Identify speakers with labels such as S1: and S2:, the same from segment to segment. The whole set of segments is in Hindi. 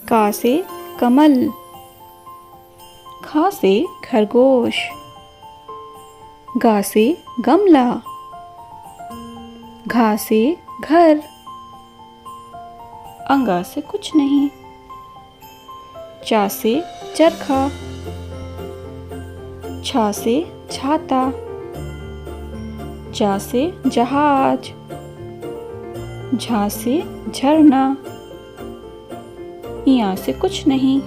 S1: का से कमल, ख से खरगोश, ग से गमला, घ से घर, अंगा से कुछ नहीं, चा से चरखा, छा से छाता, जा से जहाज, झा से झरना, इया से कुछ नहीं,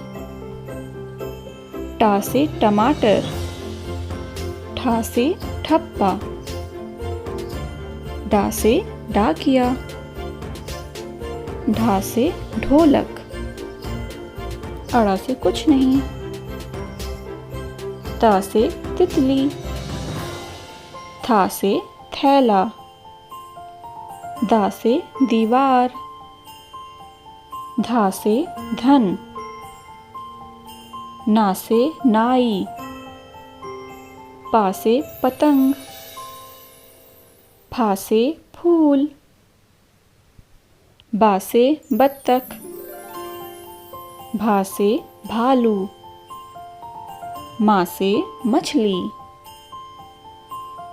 S1: टा से टमाटर, ठा से ठप्पा, डा से डाकिया, ढा से ढोलक, अड़ा से कुछ नहीं, ता से तितली, था से थैला, दा से दीवार, धा से धन, ना से नाई, पा से पतंग, फा से फूल, बा से बत्तख, भा से भालू, मा से मछली,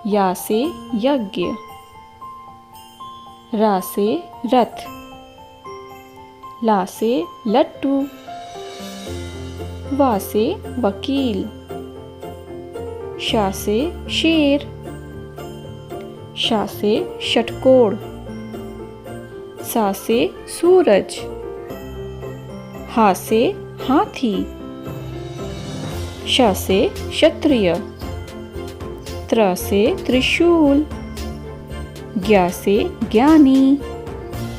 S1: या से यज्ञ, रा से रथ, ला से लट्टू, वा से वकील, शा से शेर, शा से षटकोण, सा से सूरज, हा से हाथी, श से क्षत्रिय, त्र से त्रिशूल, ज्ञा से ज्ञानी,